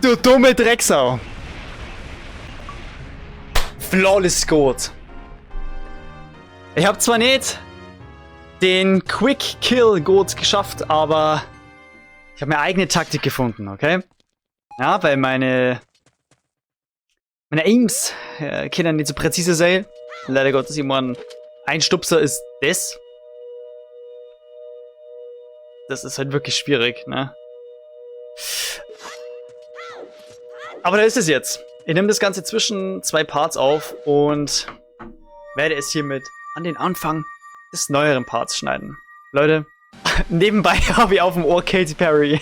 du dumme Drecksau! Flawless Goat. Ich habe zwar nicht den Quick Kill Goat geschafft, aber ich habe meine eigene Taktik gefunden, okay? Ja, weil meine Aims können nicht so präzise sein. Leider Gottes, jemand ein Stupser ist das. Das ist halt wirklich schwierig, ne? Aber da ist es jetzt. Ich nehme das Ganze zwischen zwei Parts auf und werde es hiermit an den Anfang des neueren Parts schneiden. Leute, nebenbei habe ich auf dem Ohr Katy Perry.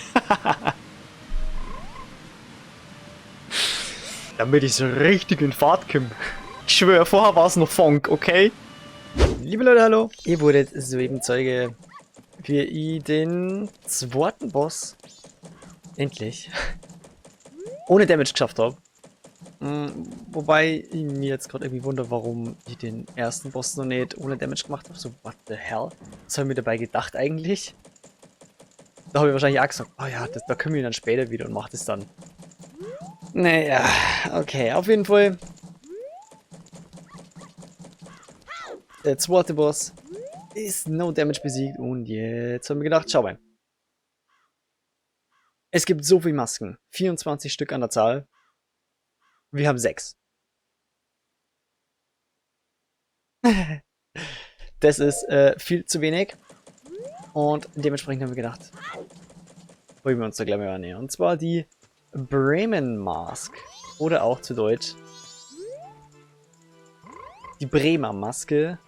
Damit ich so richtig in Fahrt komme. Ich schwöre, vorher war es noch Funk, okay? Liebe Leute, hallo. Ihr wurdet soeben Zeuge, wie ich den zweiten Boss endlich ohne Damage geschafft habe. Wobei ich mir jetzt gerade irgendwie wundere, warum ich den ersten Boss noch nicht ohne Damage gemacht habe. So, what the hell? Was habe ich mir dabei gedacht eigentlich? Da habe ich wahrscheinlich auch gesagt, oh ja, da können wir dann später wieder und mache das dann. Naja, okay, auf jeden Fall. Der zweite Boss ist no Damage besiegt und jetzt haben wir gedacht, schau mal. Es gibt so viele Masken, 24 Stück an der Zahl. Wir haben 6. Das ist viel zu wenig. Und dementsprechend haben wir gedacht, wollen wir uns da gleich mal nähern. Und zwar die Bremen Mask. Oder auch zu Deutsch die Bremer Maske.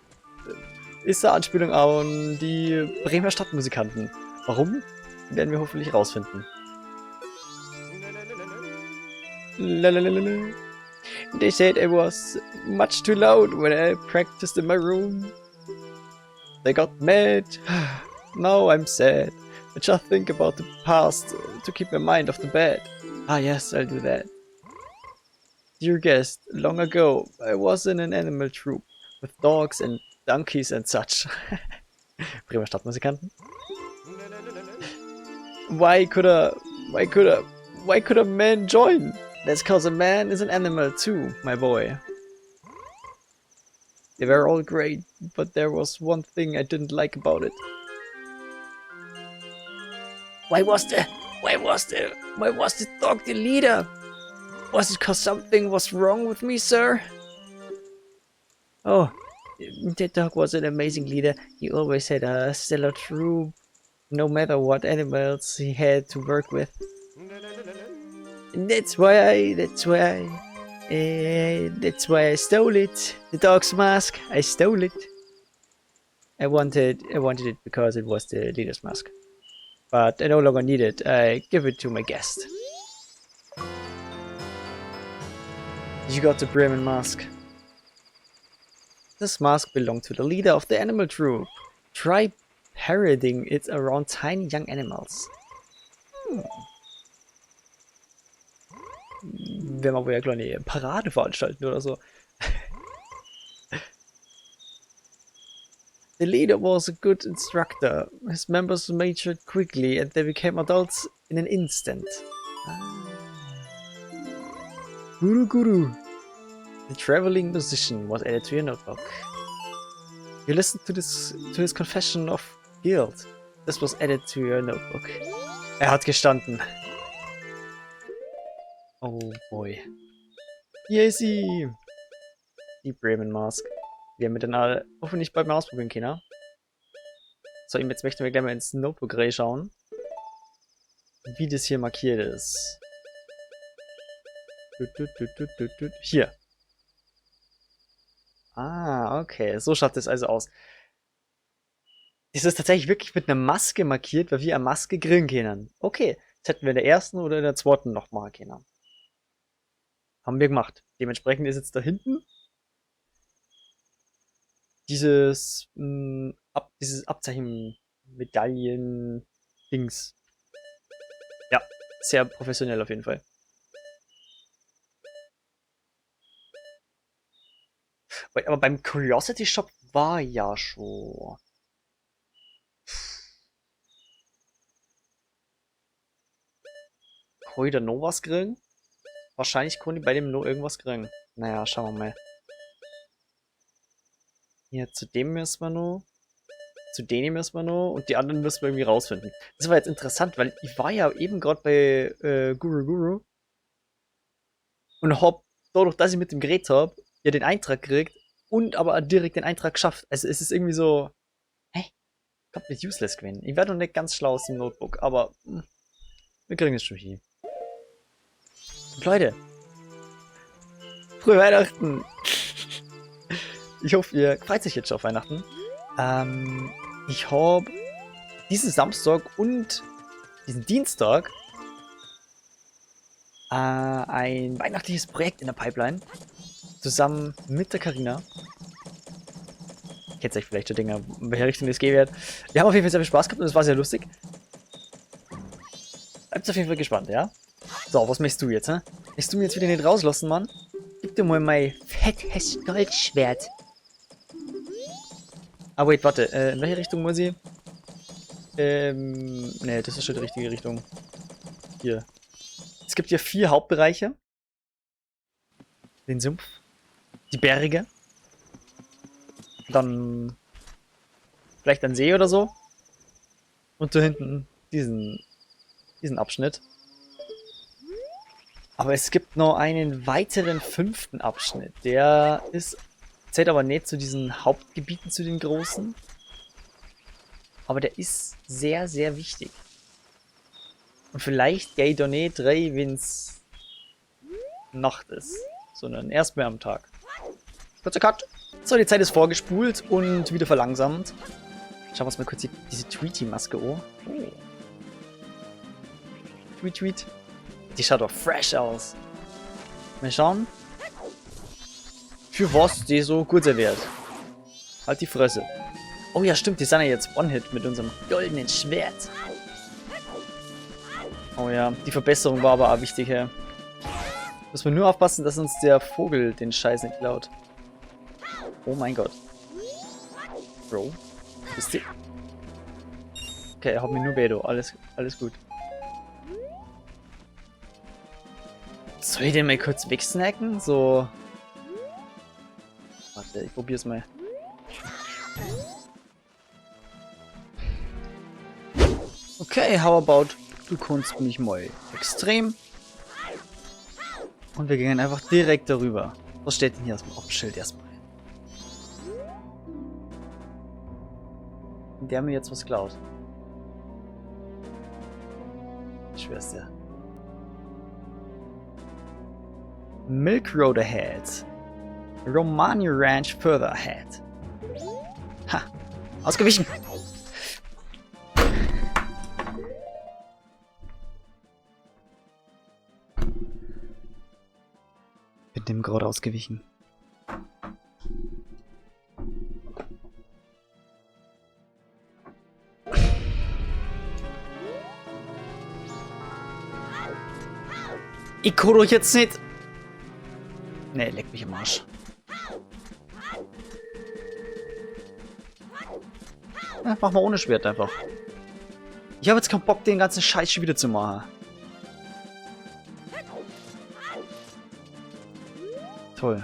Ist eine Anspielung an die Bremer Stadtmusikanten. Warum? Werden wir hoffentlich rausfinden. Lalalala. They said it was much too loud when I practiced in my room. They got mad. Now I'm sad. I just think about the past to keep my mind off the bed. Ah yes, I'll do that. Dear guest, long ago I was in an animal troupe with dogs and donkeys and such. Bremer Stadtmusikanten. Why could a man join? That's cause a man is an animal too, my boy. They were all great, but there was one thing I didn't like about it. Why was the dog the leader? Was it cause something was wrong with me, sir? Oh, that dog was an amazing leader. He always had a stellar troop, no matter what animals he had to work with. That's why I stole it. The dog's mask. I stole it. I wanted it because it was the leader's mask. But I no longer need it. I give it to my guest. You got the Bremen mask. This mask belonged to the leader of the animal troop. Try parading it around tiny young animals. Wenn wir wohl ja kleine Parade veranstalten oder so. The leader was a good instructor. His members matured quickly and they became adults in an instant. Guru Guru. The traveling musician was added to your notebook. You listened to his confession of guilt. This was added to your notebook. Hat gestanden. Oh boy. Hier ist sie! Die Bremen Mask. Wir haben dann alle hoffentlich bald mal ausprobieren können. So, jetzt möchten wir gleich mal ins Notebook reinschauen. Wie das hier markiert ist. Hier. Ah, okay. So schaut das also aus. Es ist tatsächlich wirklich mit einer Maske markiert, weil wir eine Maske grillen können. Okay. Das hätten wir in der ersten oder in der zweiten noch machen können. Haben wir gemacht. Dementsprechend ist jetzt da hinten dieses Abzeichen, Medaillen, Dings. Ja, sehr professionell auf jeden Fall. Aber beim Curiosity Shop war ja schon. Heute noch was grillen? wahrscheinlich kann ich bei dem noch irgendwas kriegen. Naja, schauen wir mal. Hier, zu dem müssen wir noch. Zu denen müssen wir noch. Und die anderen müssen wir irgendwie rausfinden. Das war jetzt interessant, weil ich war ja eben gerade bei Guru Guru. Und hab, dadurch, dass ich mit dem Gerät hab, ja den Eintrag gekriegt. Und aber direkt den Eintrag geschafft. Also es ist irgendwie so... Hä? Komplett useless gewesen. Ich werde noch nicht ganz schlau aus dem Notebook, aber... wir kriegen es schon hin. Und Leute, frohe Weihnachten! Ich hoffe, ihr freut euch jetzt schon auf Weihnachten. Ich habe diesen Samstag und diesen Dienstag ein weihnachtliches Projekt in der Pipeline. Zusammen mit der Carina. Kennt euch vielleicht schon Dinge, in welche Richtung das gehen wird. Wir haben auf jeden Fall sehr viel Spaß gehabt und es war sehr lustig. Bleibt auf jeden Fall gespannt, ja? So, was möchtest du jetzt, hä? Möchtest du mir jetzt wieder nicht rauslassen, Mann? Gib dir mal mein fettes Goldschwert. Ah, wait, warte. In welche Richtung muss ich? Ne, das ist schon die richtige Richtung. Hier. Es gibt hier 4 Hauptbereiche. Den Sumpf. Die Berge. Dann vielleicht ein See oder so. Und da hinten diesen Abschnitt. Aber es gibt noch einen weiteren 5. Abschnitt. Der zählt aber nicht zu diesen Hauptgebieten, zu den großen. Aber der ist sehr, sehr wichtig. Und vielleicht gehe ich da nicht rein, wenn es Nacht ist. Sondern erst mehr am Tag. Kurzer Cut. So, die Zeit ist vorgespult und wieder verlangsamt. Schauen wir uns mal kurz diese Tweety-Maske an. Oh. Tweet. Die schaut doch fresh aus. Mal schauen. Für was die so gut sein wird. Halt die Fresse. Oh ja, stimmt, die sind ja jetzt One-Hit mit unserem goldenen Schwert. Oh ja, die Verbesserung war aber auch wichtig, ja. Müssen wir nur aufpassen, dass uns der Vogel den Scheiß nicht klaut. Oh mein Gott. Bro. Bist du? Okay, er hat mir nur Veto. Alles gut. Soll ich den mal kurz wegsnacken? So. Warte, ich probier's mal. Okay, how about du kannst mich mal extrem. Und wir gehen einfach direkt darüber. Was steht denn hier aus dem Hauptschild erstmal? Der mir jetzt was klaut. Ich schwör's dir. Milk Road ahead. Romani Ranch further ahead. Ha! Ausgewichen! Bin dem gerade ausgewichen. Ich kann doch jetzt nicht. Ne, leck mich im Arsch. Ja, mach mal ohne Schwert einfach. Ich habe jetzt keinen Bock, den ganzen Scheiß schon wieder zu machen. Toll.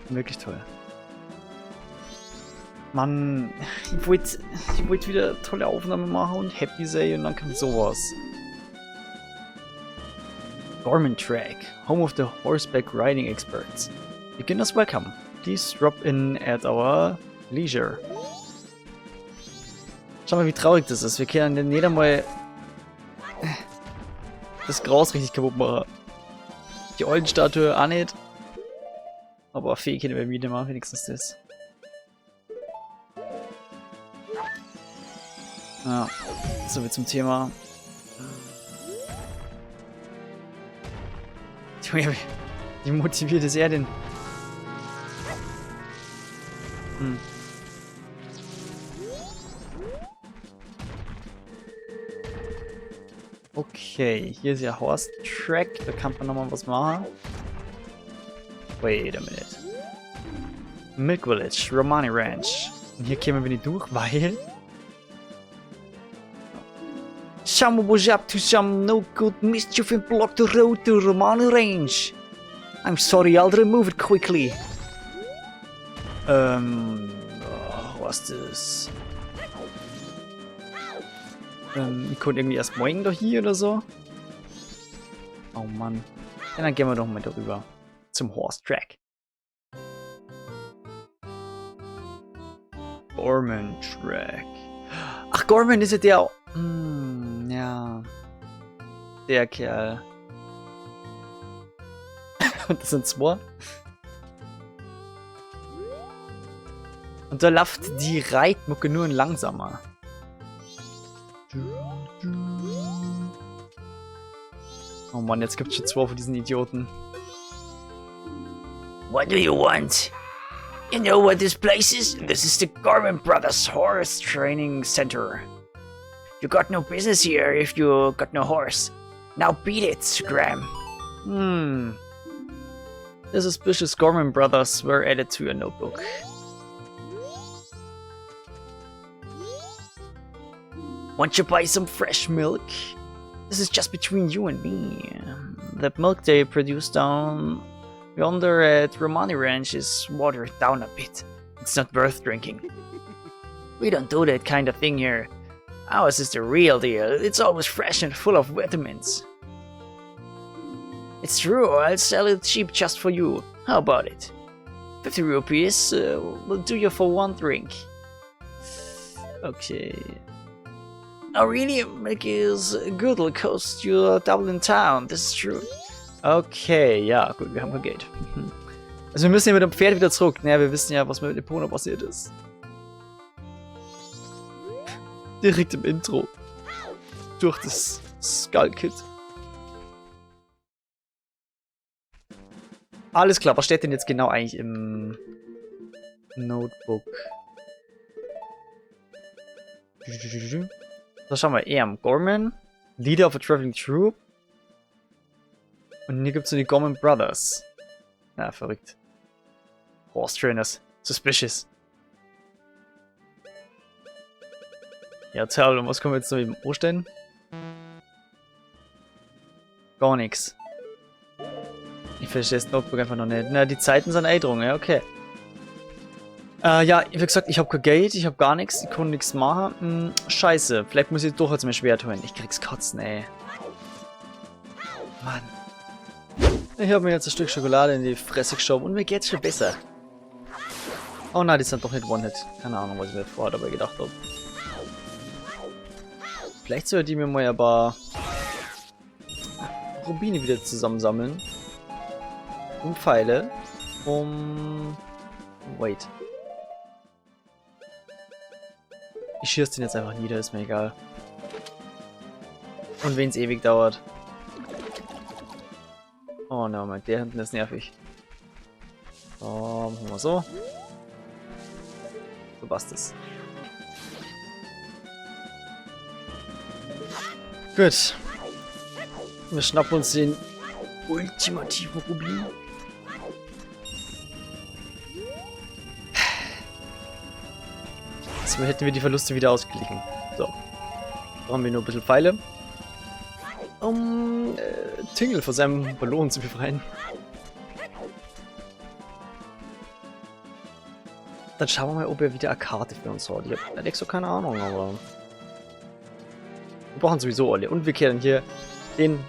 Wirklich toll. Mann, ich wollte wieder tolle Aufnahmen machen und happy sein und dann kommt sowas. Gorman Track, home of the horseback riding experts. Beginners welcome. Please drop in at our leisure. Schau mal, wie traurig das ist. Wir können nicht einmal das Gras richtig kaputt machen. Die alten Statue auch nicht. Aber Fee können wir wieder machen, wenigstens das. Ja, so viel zum Thema. Wie motiviert ist er denn? Okay, hier ist ja Horse Track, da kann man nochmal was machen. Wait a minute. Milk Village, Romani Ranch. Und hier kämen wir nicht durch, weil... Chamo was up to some no good mischief and block the road to Romani Range. I'm sorry, I'll remove it quickly. Was das? Ich konnte irgendwie erst morgen doch hier oder so. Oh Mann. Ja, dann gehen wir doch mal darüber. Zum Horse Track. Gorman Track. Ach, Gorman ist ja der... ja. Der Kerl. Und das sind zwei. Und da läuft die Reitmucke nur in langsamer. Oh Mann, jetzt gibt's schon zwei von diesen Idioten. What do you want? You know what this place is? This is the Gorman Brothers Horse Training Center. You got no business here if you got no horse. Now beat it, Graham. The suspicious Gorman Brothers were added to your notebook. Want you buy some fresh milk? This is just between you and me. The milk they produce down yonder at Romani Ranch is watered down a bit. It's not worth drinking. We don't do that kind of thing here. Ours is the real deal. It's always fresh and full of vitamins. It's true, I'll sell it cheap just for you. How about it? 50 rupees will do you for one drink. Okay. Oh really? Milk is good, it'll cost you double in town, this is true. Okay, ja, gut, wir haben kein Geld. Also wir müssen ja mit dem Pferd wieder zurück. Naja, wir wissen ja, was mit Epona passiert ist. Direkt im Intro. Durch das Skull Kit. Alles klar, was steht denn jetzt genau eigentlich im Notebook? Da schauen wir eher am Gorman, Leader of a Traveling Troop. Und hier gibt es so die Gorman Brothers. Ja, verrückt. Horse Trainers. Suspicious. Ja, toll. Und was können wir jetzt noch eben anstellen? Gar nichts. Ich verstehe das Notebook einfach noch nicht. Na, die Zeiten sind Änderungen, ja, okay. Ja, wie gesagt, ich habe kein Geld, ich habe gar nichts, ich kann nichts machen. Scheiße, vielleicht muss ich doch jetzt mein Schwert holen. Ich krieg's kotzen, ey. Mann. Ich habe mir jetzt ein Stück Schokolade in die Fresse geschoben und mir geht's schon besser. Oh nein, die sind doch nicht One-Hit. Keine Ahnung, was ich mir vorher dabei gedacht habe. Vielleicht sollte ich mir mal ein paar Rubine wieder zusammensammeln. Und Pfeile. Wait. Ich schieße den jetzt einfach nieder, ist mir egal. Und wenn es ewig dauert. Oh no, Mann, der hinten ist nervig. So, machen wir so. So passt es. Gut. Wir schnappen uns den ultimativen Rubin. Jetzt hätten wir die Verluste wieder ausgeglichen. So. Brauchen wir nur ein bisschen Pfeile. Um Tingle von seinem Ballon zu befreien. Dann schauen wir mal, ob er wieder eine Karte für uns hat. Ich habe ehrlich so keine Ahnung, aber... Wir brauchen sowieso alle. Und wir können hier den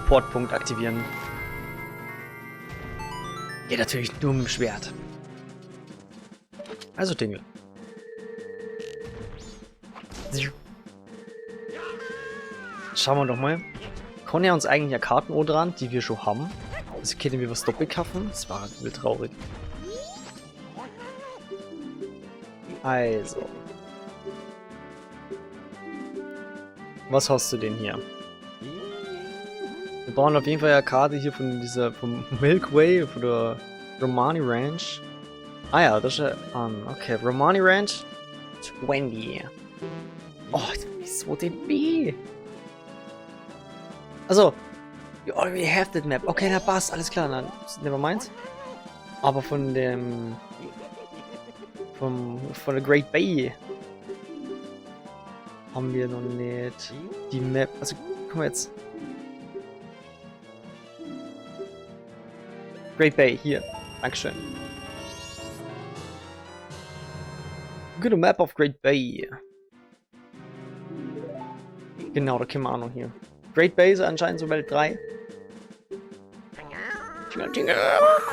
Portpunkt aktivieren. Geht natürlich nur mit dem Schwert. Also Tingle. Schauen wir doch mal. Kann er uns eigentlich ja Karten dran, die wir schon haben? Also können wir was doppelt kaufen? Das war übel traurig. Also. Was hast du denn hier? Wir brauchen auf jeden Fall eine Karte hier von vom Milkway, von der Romani Ranch. Ah ja, das ist ja okay, Romani Ranch 20. Oh, wieso den B? Also, you already have that map. Okay, na passt, alles klar, dann never mind. Aber von dem... von der Great Bay. haben wir noch nicht. Die Map. Also, guck mal jetzt. Great Bay, hier. Dankeschön. Good map of Great Bay. Genau, da können wir auch noch hier. Great Bay ist anscheinend so Welt 3.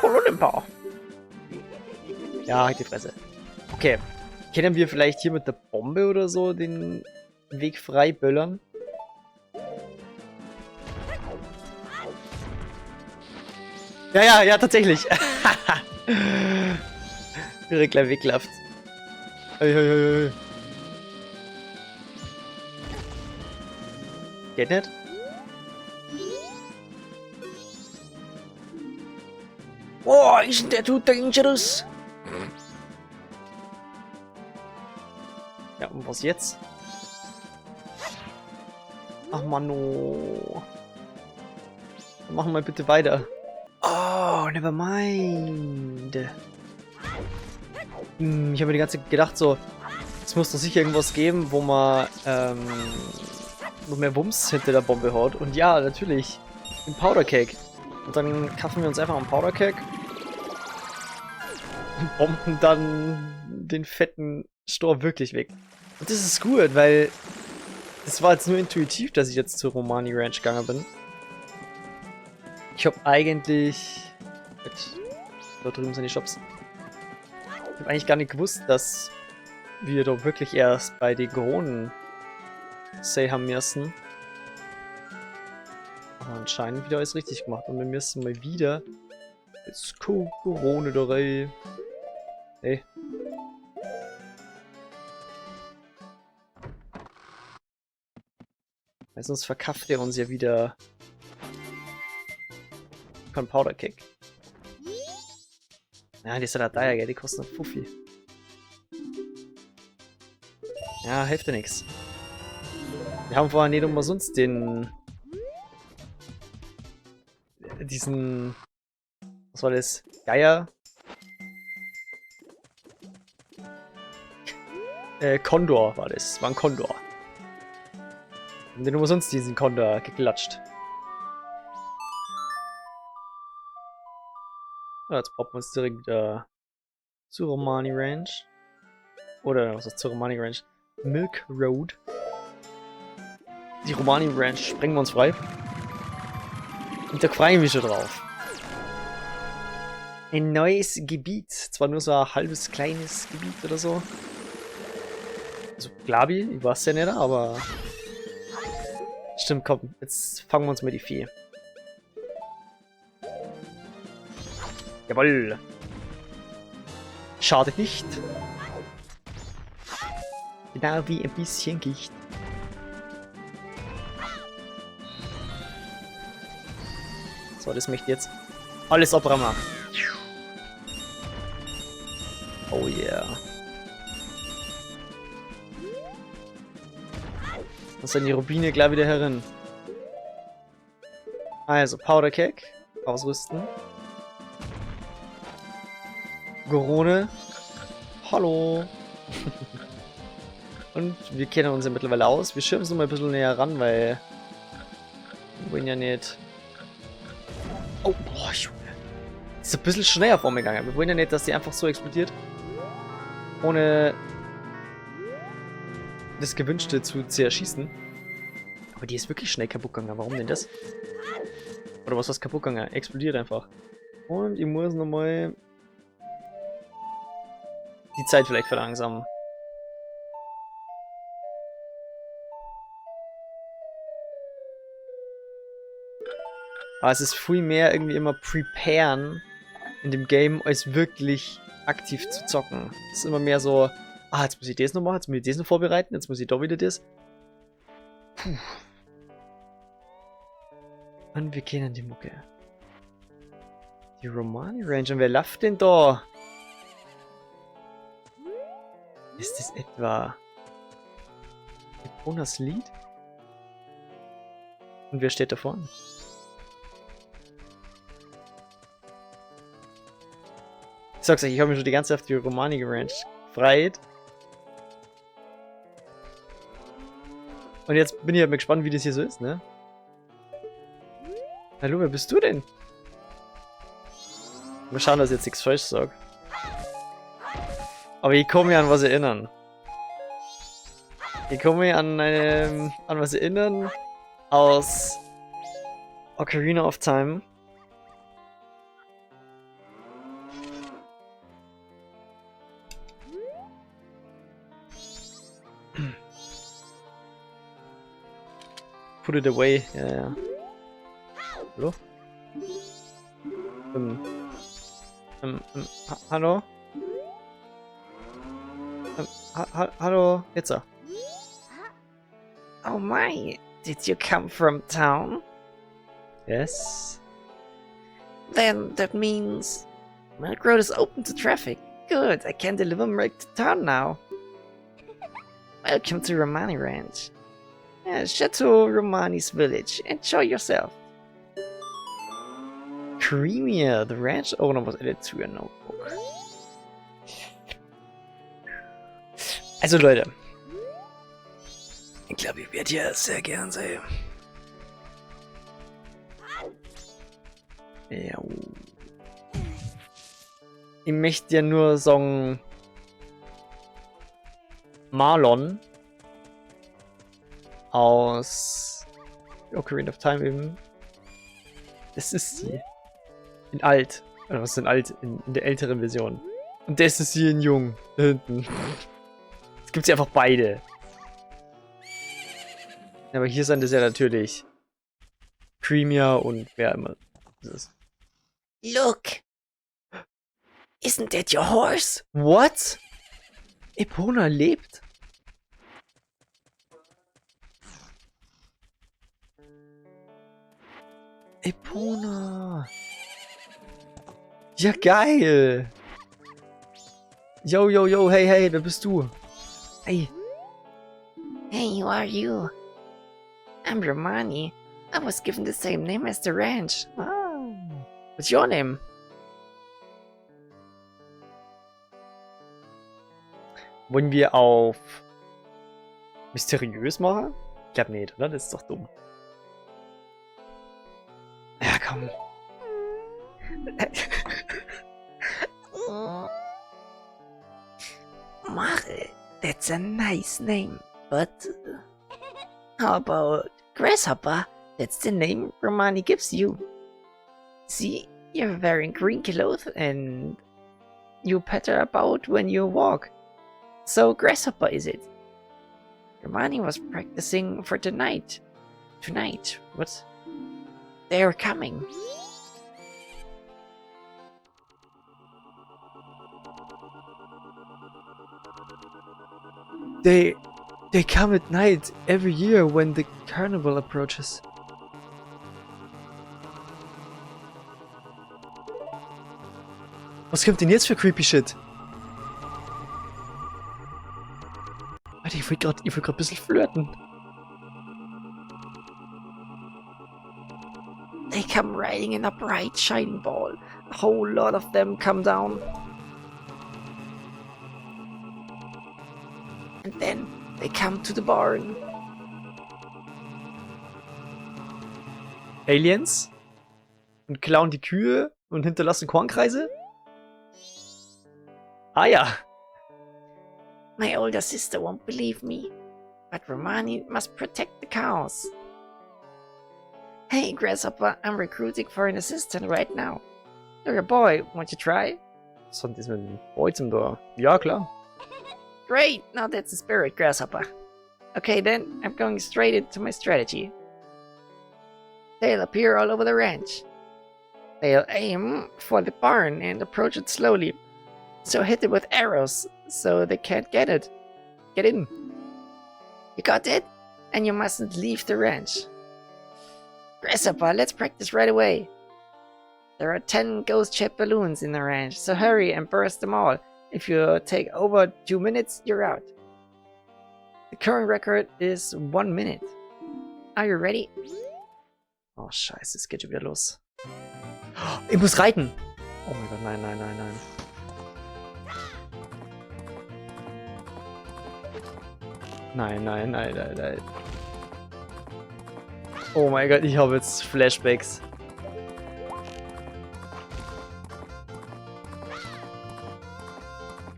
Kolonimpa. Ja, halt die Fresse. Okay. Können wir vielleicht hier mit der Bombe oder so den Weg frei böllern? Ja, tatsächlich. Direkt gleich wegläuft. Hey. Geht nicht? Oh, isn't that too dangerous? Ja, und was jetzt? Ach Mano. Dann machen wir bitte weiter. Oh, never mind. Ich habe mir die ganze Zeit gedacht, so, es muss doch sicher irgendwas geben, wo man noch mehr Wumms hinter der Bombe hat. Und ja, natürlich. Ein Powder Cake. Und dann kaufen wir uns einfach einen Powder Cake. Und bomben dann den fetten Stor wirklich weg. Und das ist gut, weil es war jetzt nur intuitiv, dass ich jetzt zur Romani Ranch gegangen bin. Ich habe eigentlich... Da drüben sind die Shops. Ich habe eigentlich gar nicht gewusst, dass wir da wirklich erst bei den Kronen Say haben müssen. Aber anscheinend wieder alles richtig gemacht. Und wir müssen mal wieder... Jetzt Corona da rein. Hey. Weil sonst verkauft er uns ja wieder kein Powder Cake. Ja, die sind ja teuer, gell? Die kosten einen Fuffi. Ja, hilft ja nix. Wir haben vorher nicht umsonst diesen... Was war das? Geier? Kondor war das. War ein Kondor. Wir haben den umsonst diesen Kondor geklatscht. Ja, jetzt poppen wir uns direkt wieder zur Romani Ranch. Oder was ist zur Romani Ranch? Milk Road. Die Romani Ranch sprengen wir uns frei. Und da freue ich mich schon drauf. Ein neues Gebiet. Zwar nur so ein halbes kleines Gebiet oder so. Also, glaube ich weiß ja nicht, aber... Stimmt, komm, jetzt fangen wir uns mal die Vieh. Jawoll. Schadet nicht. Genau wie ein bisschen Gicht. So, das möchte ich jetzt alles abrammen. Oh yeah. Dann sind die Rubine gleich wieder herin. Also, Powder Cake. Ausrüsten. Gorone. Hallo. Und wir kennen uns ja mittlerweile aus. Wir schirmen es noch mal ein bisschen näher ran, weil... Wir wollen ja nicht... Oh, boah, Junge. Ist ein bisschen schneller vor mir gegangen. Wir wollen ja nicht, dass die einfach so explodiert. Ohne... das Gewünschte zu zerschießen. Aber die ist wirklich schnell kaputt gegangen. Warum denn das? Oder was kaputt gegangen? Explodiert einfach. Und ich muss nochmal... die Zeit vielleicht verlangsamen. Aber es ist viel mehr irgendwie immer preparen in dem Game, als wirklich aktiv zu zocken. Es ist immer mehr so, ah, jetzt muss ich das noch machen, jetzt muss ich das noch vorbereiten, jetzt muss ich da wieder das. Puh. Und wir kennen die Mucke. Die Romani Ranch. Und wer läuft denn da? Ist das etwa Eponas Lied? Und wer steht da vorne? Ich sag's euch, ich habe mich schon die ganze Zeit auf die Romani Ranch gefreut. Und jetzt bin ich halt mal gespannt, wie das hier so ist, ne? Hallo, wer bist du denn? Mal schauen, dass ich jetzt nichts falsch sage. Aber ich kann mich an was erinnern. Ich kann mich an was erinnern aus Ocarina of Time. Put it away, ja, ja. Hallo? Hallo? Hallo? Jetzt so. Oh my, did you come from town? Yes. Then that means Milk Road is open to traffic. Good, I can deliver milk to town now. Welcome to Romani Ranch. Chateau Romani's village. Enjoy yourself. Creamier, the ranch owner was added to your notebook. Also Leute. Ich glaube, ich werde hier sehr gern sein. Ja. Ich möchte ja nur sagen, Marlon aus Ocarina of Time eben. Das ist sie. In alt. Oder was ist denn alt? In der älteren Version. Und das ist sie in jung. Da hinten. Es gibt sie einfach beide. Ja, aber hier sind es ja natürlich Creamier und wer immer das ist. Look! Isn't that your horse? What? Epona lebt? Epona. Ja, geil. Yo, yo, yo, hey, hey, wer bist du? Hey. Hey, who are you? I'm Romani. I was given the same name as the ranch. Ah. What's your name? Wollen wir auf mysteriös machen? Ich glaube nicht, oder? Das ist doch dumm. Ja, komm. Mare, that's a nice name, but how about Grasshopper? That's the name Romani gives you. See, you're wearing green clothes and you patter about when you walk. So Grasshopper is it? Romani was practicing for tonight. Tonight? What? They're coming. They come at night every year when the carnival approaches. Was kommt denn jetzt für creepy shit? Warte, ich will grad ein bisschen flirten. They come riding in a bright shining ball. A whole lot of them come down. And then they come to the barn. Aliens? Und klauen die Kühe und hinterlassen Kornkreise? Ah ja. My older sister won't believe me, but Romani must protect the cows. Hey, Grasshopper, I'm recruiting for an assistant right now. You're a boy, won't you try? Was hat das mit dem Bolzen da? Ja, klar. Great, now that's the spirit, Grasshopper. Okay then, I'm going straight into my strategy. They'll appear all over the ranch. They'll aim for the barn and approach it slowly. So hit it with arrows, so they can't get it. Get in. You got it? And you mustn't leave the ranch. Grasshopper, let's practice right away. There are 10 ghost-shaped balloons in the ranch, so hurry and burst them all. If you take over 2 minutes, you're out. The current record is 1 minute. Are you ready? Oh, scheiße, es geht schon wieder los. Ich muss reiten! Oh mein Gott, nein, nein, nein, nein. Nein, nein, nein, nein, nein. Oh mein Gott, ich habe jetzt Flashbacks.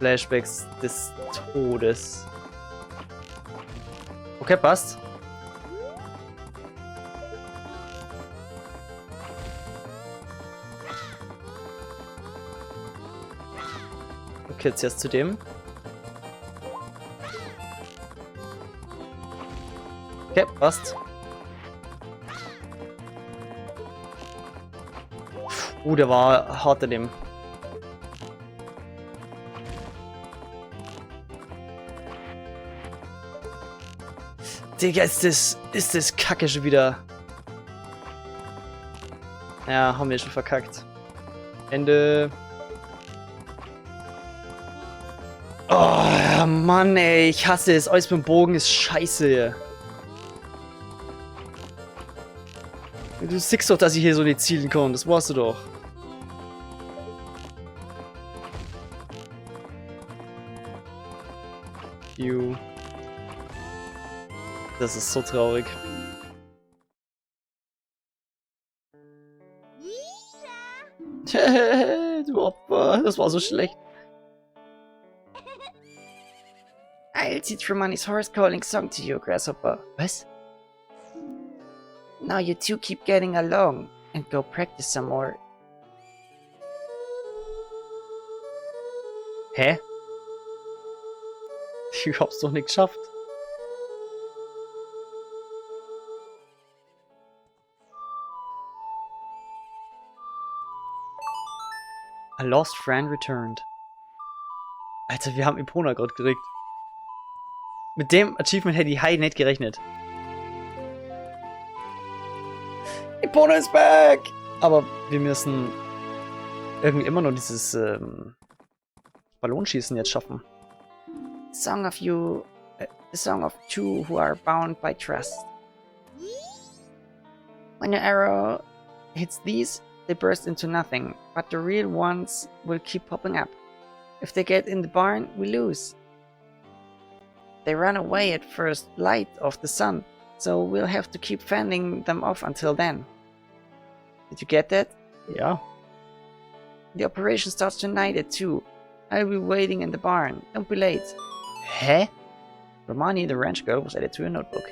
Flashbacks des Todes. Okay, passt. Okay, jetzt erst zu dem. Okay, passt. Der war hart in dem. Digga, ist das Kacke schon wieder. Ja, haben wir schon verkackt. Ende. Oh, Mann, ey, ich hasse es. Alles mit dem Bogen ist scheiße. Du siehst doch, dass ich hier so nicht zielen kann. Das weißt du doch. Das ist so traurig. Du Opfer, das war so schlecht. I'll teach Romani's horse calling song to you, Grasshopper. Was? Now you two keep getting along and go practice some more. Hä? Ich hab's doch nicht geschafft. A lost friend returned. Alter, wir haben Epona gerade gekriegt. Mit dem Achievement hätte ich high nicht gerechnet. Epona is back! Aber wir müssen irgendwie immer noch dieses Ballonschießen jetzt schaffen. The song of two who are bound by trust. When your arrow hits these, they burst into nothing, but the real ones will keep popping up. If they get in the barn, we lose. They run away at first light of the sun, so we'll have to keep fending them off until then. Did you get that? Ja. The operation starts tonight at 2. I'll be waiting in the barn. Don't be late. Hä? Romani, the ranch girl, was added to your notebook.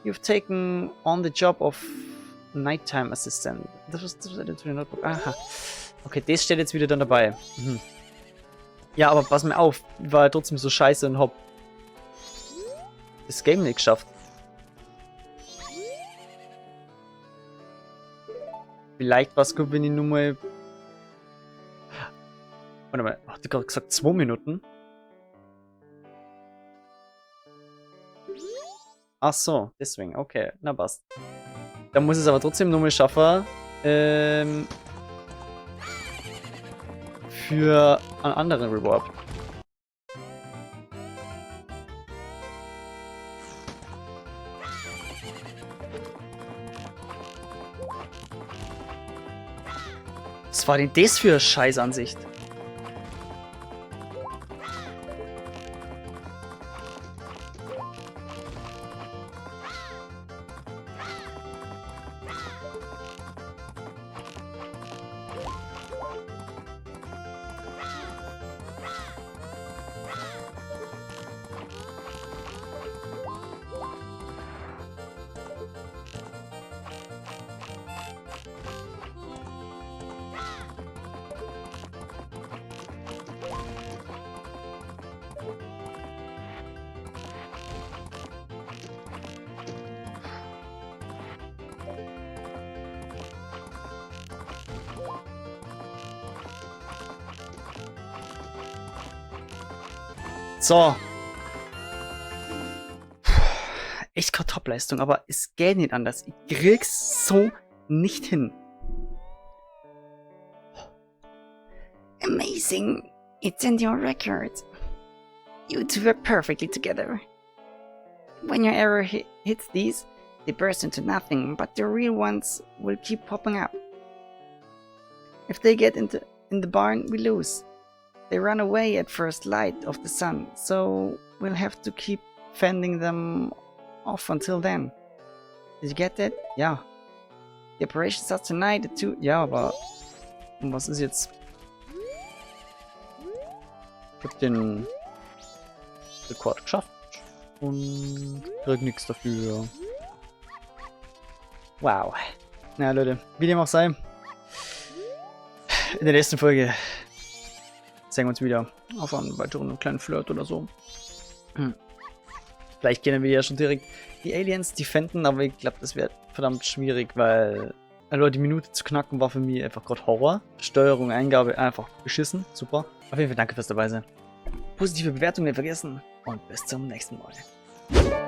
You've taken on the job of nighttime assistant. Das was added to your notebook. Aha. Okay, das steht jetzt wieder dann dabei. Mhm. Ja, aber pass mir auf. Ich war ja trotzdem so scheiße und hab das Game nicht geschafft. Vielleicht war es gut, wenn ich nur mal... Warte mal, hat die gerade gesagt 2 Minuten? Ach so, deswegen, okay, na passt. Dann muss ich es aber trotzdem nur mal schaffen, für einen anderen Reward. Was war denn das für eine Scheißansicht? So. Echt keine Top-Leistung, aber es geht nicht anders. Ich krieg's so nicht hin. Amazing. It's in your record. You two work perfectly together. When your arrow hits these, they burst into nothing, but the real ones will keep popping up. If they get in the barn, we lose. They run away at first light of the sun, so we'll have to keep fending them off until then. Did you get that? Ja. The operation starts tonight at 2. Ja, aber... Und was ist jetzt? Ich hab den Rekord geschafft. Und krieg nichts dafür. Wow. Na Leute, wie dem auch sei. In der nächsten Folge sehen wir uns wieder auf einen weiteren kleinen Flirt oder so. Vielleicht können wir ja schon direkt die Aliens defenden, aber ich glaube, das wird verdammt schwierig, weil also die Minute zu knacken war für mich einfach gerade Horror. Steuerung, Eingabe einfach beschissen. Super. Auf jeden Fall danke fürs Dabeisein. Positive Bewertungen nicht vergessen und bis zum nächsten Mal.